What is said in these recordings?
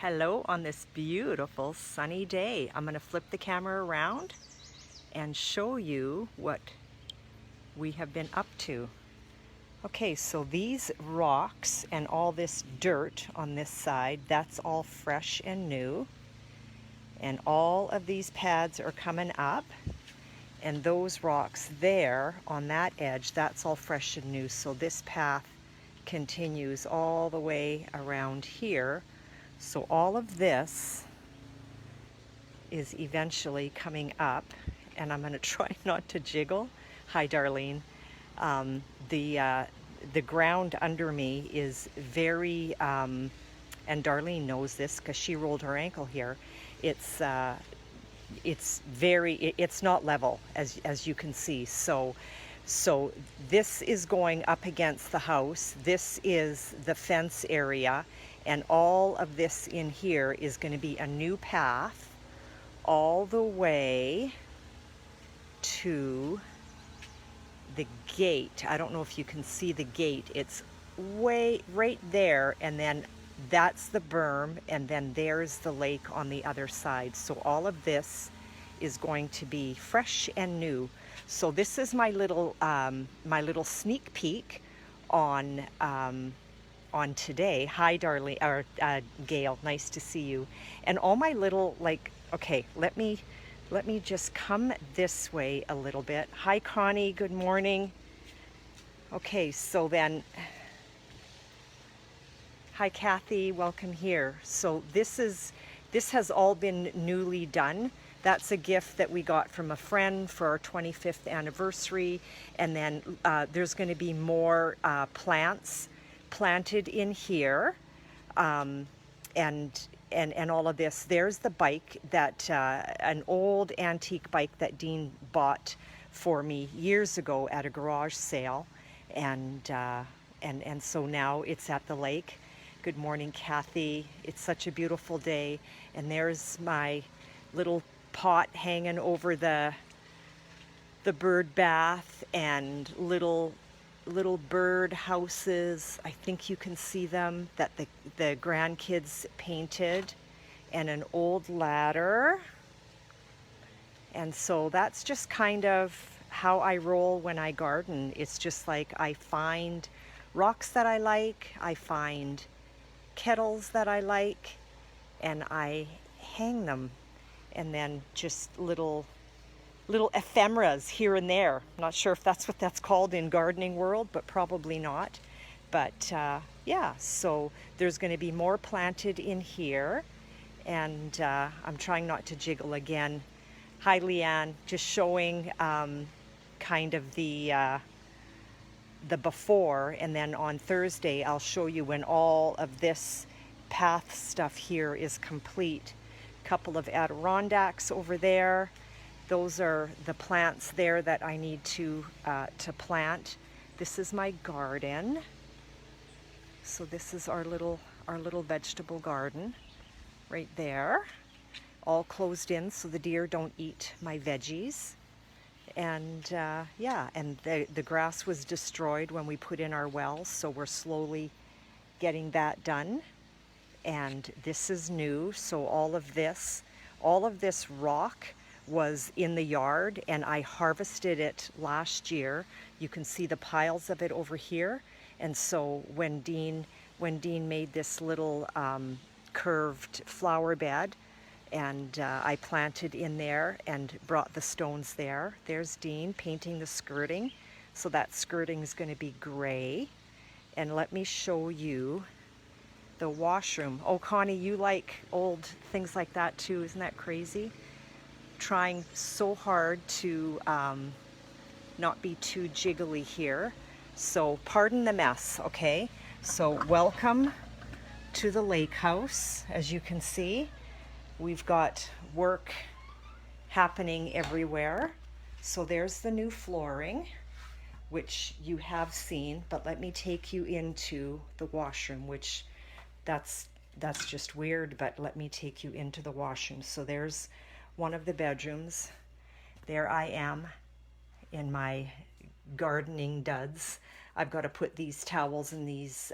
Hello on this beautiful sunny day. I'm going to flip the camera around and show you what we have been up to. Okay, so these rocks and all this dirt on this side, that's all fresh and new. And all of these pads are coming up. And those rocks there on that edge, that's all fresh and new. So this path continues all the way around here. So all of this is eventually coming up, and I'm going to try not to jiggle. Hi, Darlene. The ground under me is very, and Darlene knows this because she rolled her ankle here. It's not level as you can see. So this is going up against the house. This is the fence area. And all of this in here is going to be a new path all the way to the gate. I don't know if you can see the gate. It's way right there, and then that's the berm, and then there's the lake on the other side. So all of this is going to be fresh and new. So this is my little sneak peek on today. Hi, Darlene, or Gail, nice to see you. And all my little, okay, let me just come this way a little bit. Hi, Connie, good morning. Okay, so then, hi, Kathy, welcome here. So this has all been newly done. That's a gift that we got from a friend for our 25th anniversary. And then there's going to be more plants planted in here, and all of this. There's the bike that an old antique bike that Dean bought for me years ago at a garage sale, and so now it's at the lake. Good morning, Kathy. It's such a beautiful day, and there's my little pot hanging over the bird bath, and little bird houses. I think you can see them, that the grandkids painted, and an old ladder. And so that's just kind of how I roll when I garden. It's just like I find rocks that I like, I find kettles that I like, and I hang them, and then just little ephemeras here and there. Not sure if that's what that's called in gardening world, but probably not. But yeah, so there's going to be more planted in here, and I'm trying not to jiggle again. Hi, Leanne, just showing kind of the before, and then on Thursday I'll show you when all of this path stuff here is complete. Couple of Adirondacks over there. Those are the plants there that I need to plant. This is my garden. So this is our little vegetable garden right there, all closed in so the deer don't eat my veggies. And yeah, and the grass was destroyed when we put in our wells, so we're slowly getting that done. And this is new. So all of this rock was in the yard, and I harvested it last year. You can see the piles of it over here. And so when Dean made this little curved flower bed, and I planted in there and brought the stones there. There's Dean painting the skirting. So that skirting is going to be gray. And let me show you the washroom. Oh, Connie, you like old things like that too. Isn't that crazy? Trying so hard to not be too jiggly here. So pardon the mess, okay? So welcome to the lake house. As you can see, we've got work happening everywhere. So there's the new flooring, which you have seen, but let me take you into the washroom, which that's just weird, but let me take you into the washroom. So there's one of the bedrooms. There I am in my gardening duds. I've got to put these towels in these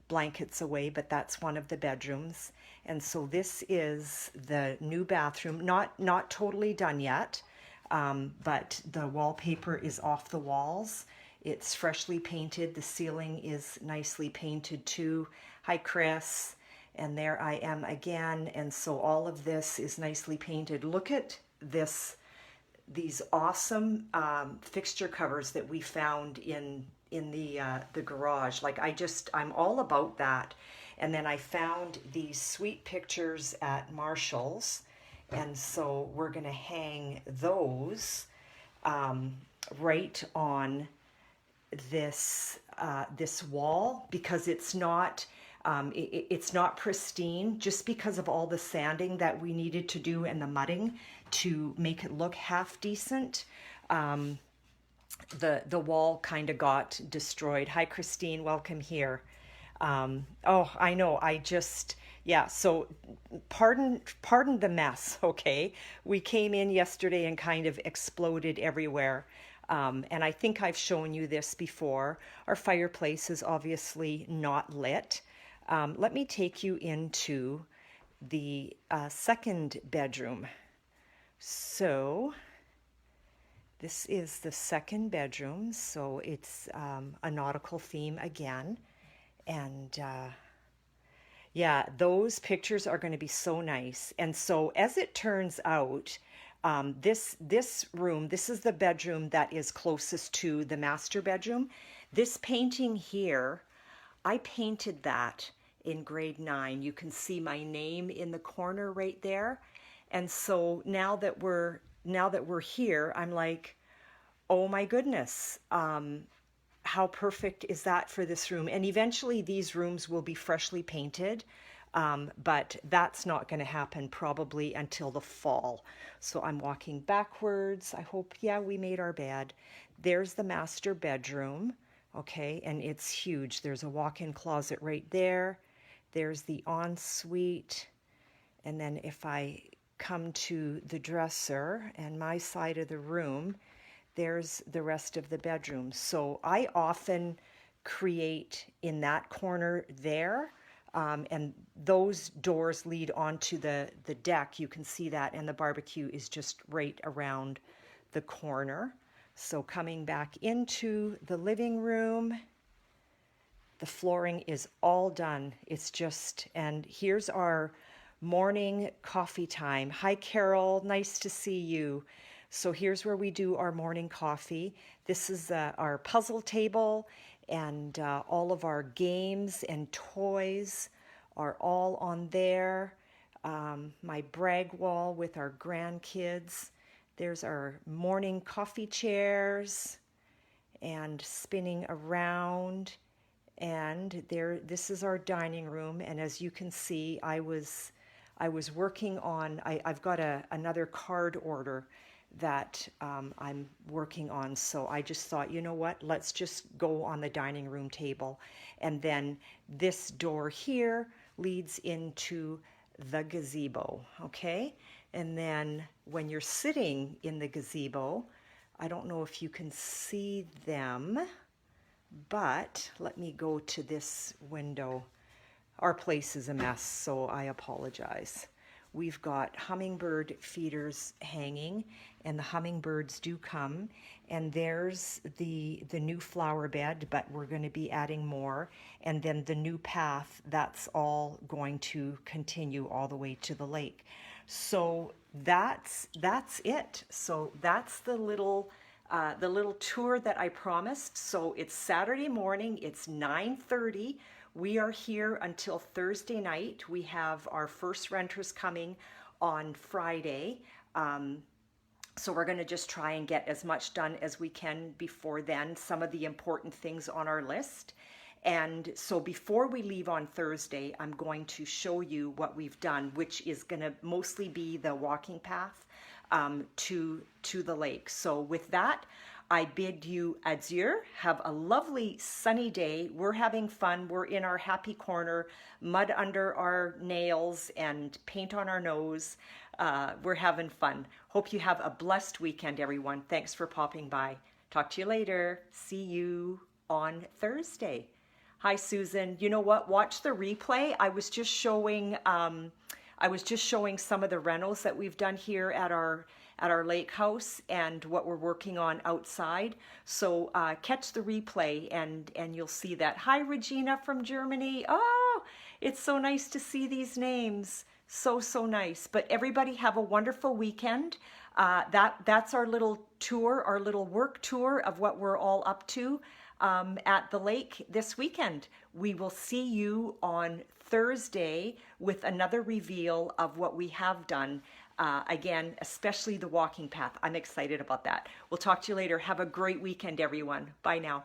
blankets away, but that's one of the bedrooms. And so this is the new bathroom, not totally done yet, but the wallpaper is off the walls. It's freshly painted. The ceiling is nicely painted too. Hi, Chris. And there I am again. And so all of this is nicely painted. Look at these awesome fixture covers that we found in the garage. Like I'm all about that. And then I found these sweet pictures at Marshall's, and so we're gonna hang those right on this this wall, because it's not pristine, just because of all the sanding that we needed to do and the mudding to make it look half decent. The wall kind of got destroyed. Hi, Christine, welcome here. Oh, I know, yeah, so pardon the mess, okay? We came in yesterday and kind of exploded everywhere. And I think I've shown you this before. Our fireplace is obviously not lit. Let me take you into the second bedroom. So this is the second bedroom. So it's a nautical theme again. And yeah, those pictures are going to be so nice. And so as it turns out, this room, this is the bedroom that is closest to the master bedroom. This painting here, I painted that in grade 9. You can see my name in the corner right there. And so now that we're here, I'm like, oh my goodness, how perfect is that for this room? And eventually these rooms will be freshly painted, but that's not going to happen probably until the fall. So I'm walking backwards. I hope, yeah, we made our bed. There's the master bedroom, okay, and it's huge. There's a walk-in closet right there. There's the ensuite. And then if I come to the dresser and my side of the room, there's the rest of the bedroom. So I often create in that corner there, and those doors lead onto the deck. You can see that, and the barbecue is just right around the corner. So coming back into the living room, the flooring is all done. It's just, and here's our morning coffee time. Hi, Carol, nice to see you. So here's where we do our morning coffee. This is our puzzle table, and all of our games and toys are all on there. My brag wall with our grandkids. There's our morning coffee chairs and spinning around. And there, this is our dining room. And as you can see, I was working on, I've got another card order that I'm working on. So I just thought, you know what, let's just go on the dining room table. And then this door here leads into the gazebo, okay? And then when you're sitting in the gazebo, I don't know if you can see them, but let me go to this window. Our place is a mess, so I apologize. We've got hummingbird feeders hanging, and the hummingbirds do come. And there's the new flower bed, but we're going to be adding more. And then the new path, that's all going to continue all the way to the lake. So that's it. So that's the little tour that I promised. So it's Saturday morning. It's 9:30. We are here until Thursday night. We have our first renters coming on Friday. So we're going to just try and get as much done as we can before then, some of the important things on our list. And so before we leave on Thursday, I'm going to show you what we've done, which is going to mostly be the walking path to the lake. So with that, I bid you adieu. Have a lovely sunny day. We're having fun. We're in our happy corner, mud under our nails and paint on our nose. We're having fun. Hope you have a blessed weekend, everyone. Thanks for popping by. Talk to you later. See you on Thursday. Hi, Susan. You know what? Watch the replay. I was just showing some of the rentals that we've done here at our lake house and what we're working on outside. So catch the replay and you'll see that. Hi, Regina from Germany. Oh, it's so nice to see these names. So nice. But everybody have a wonderful weekend. That's our little tour, our little work tour of what we're all up to at the lake this weekend. We will see you on Thursday with another reveal of what we have done. Again, especially the walking path. I'm excited about that. We'll talk to you later. Have a great weekend, everyone. Bye now.